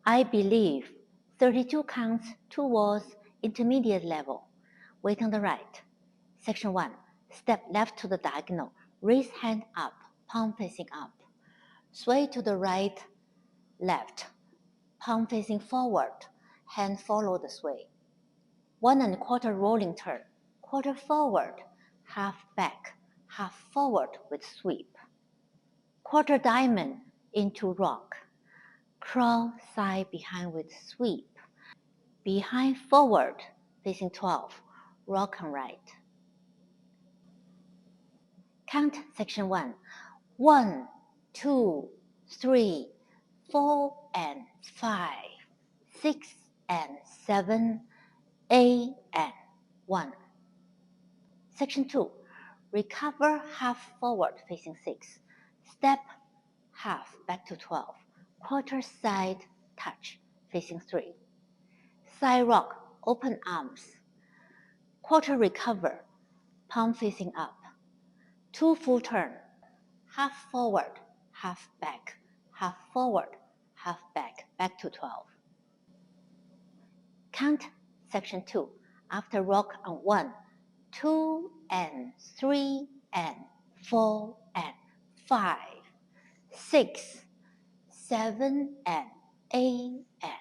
I believe 32 counts, 2 walls, intermediate level. Weight on the right. Section 1. Step left to the diagonal. Raise hand up, palm facing up. Sway to the right, left, palm facing forward, hand follow the sway. 1 1/4 rolling turn, quarter forward, half back, half forward with sweep. Quarter diamond into rock. Crawl side behind with sweep. Behind forward, facing 12, rock on right. Count section 1. 1, 2, 3, 4 and 5, 6 and 7, 8 and 1. Section 2. Recover half forward facing 6. Step half back to 12. Quarter side touch facing 3. Side rock, open arms. Quarter recover, palm facing up. 2 full turn, half forward, half back, half forward, half back, back to 12. Count section 2. After rock on 1, 2 and 3 and 4 and 5, 6, 7 and 8 and.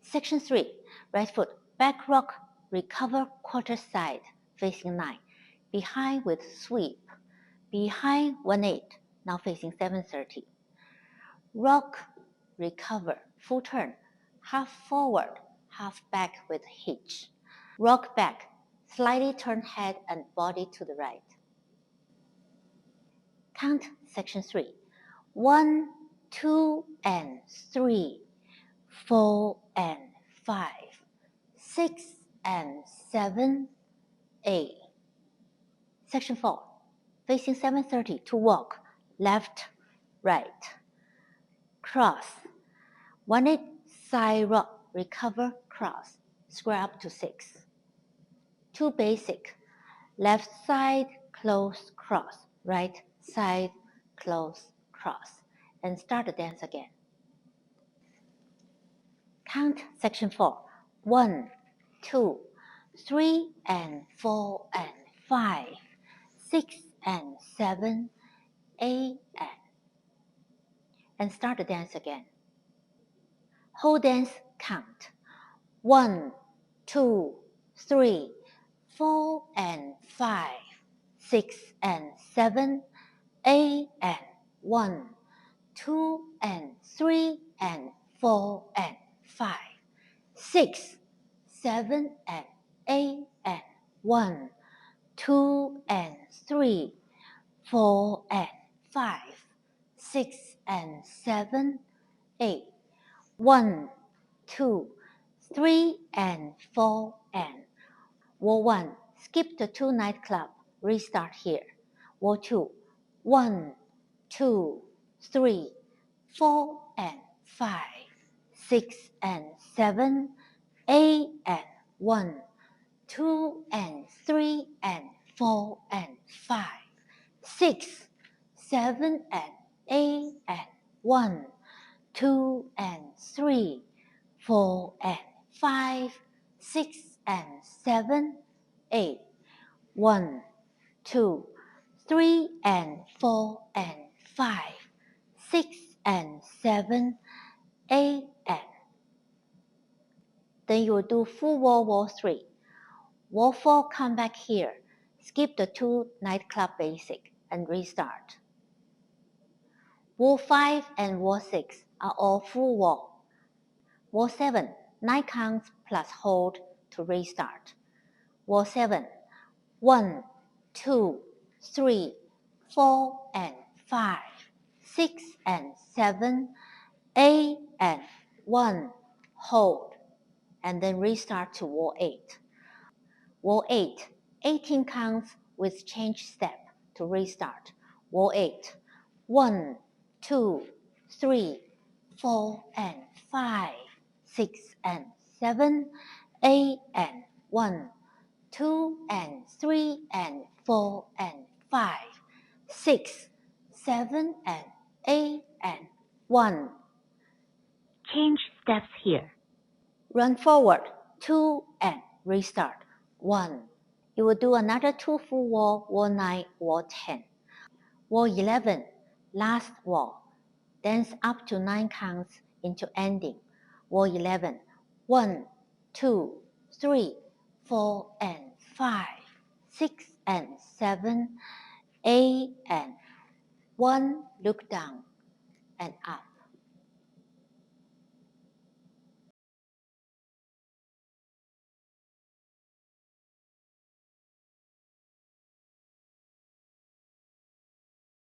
Section 3. Right foot, back rock, recover quarter side, facing 9. Behind with sweep. Behind 1/8, now facing 7:30. Rock, recover, full turn, half forward, half back with hitch. Rock back, slightly turn head and body to the right. Count section 3. 1, 2 and 3, 4 and 5, 6 and 7, 8. Section 4. Facing 7:30 to walk, left, right. Cross. 1/8 side rock, recover, cross, square up to 6. 2 basic. Left side, close, cross. Right side, close, cross. And start the dance again. Count section 4. 1, 2, 3 and 4 and 5, 6 and 7, 8 and start the dance again. Whole dance count. 1, 2, 3, 4 and 5, 6 and 7, 8 and 1, 2 and 3 and 4 and 5, 6, 7 and 8 and 1, 2 and 3, 4 and 5, 6 and 7, 8, 1, 2, 3 and 4 and. Wall 1, skip the 2 nightclub, restart here. Wall 2, 1, 2, 3, 4 and 5, 6 and 7, 8 and 1, 2 and 3 and 4 and 5, 6, 7 and 8 and 1, 2 and 3, 4 and 5, 6 and 7, 8, 1, 2, 3 and 4 and 5, 6 and 7, 8 and. Then you will do full wall, wall 3. Wall 4, come back here. Skip the 2 nightclub basic and restart. Wall 5 and wall 6 are all full wall. Wall 7, 9 counts plus hold to restart. Wall 7, 1, 2, 3, 4 and 5, 6 and 7, 8 and 1, hold, and then restart to wall 8. Wall 8, 18 counts with change step to restart. Wall 8, 1, 2, 3, 4 and 5, 6 and 7, 8 and 1, 2 and 3 and 4 and 5, 6, 7 and 8 and 1, Change steps here. Run forward, 2 and restart, 1. You will do another 2 full wall, wall 9, wall 10. Wall 11, last wall. Dance up to 9 counts into ending. Wall 11, 1, 2, 3, 4 and 5, 6 and 7, 8 and 1, look down and up.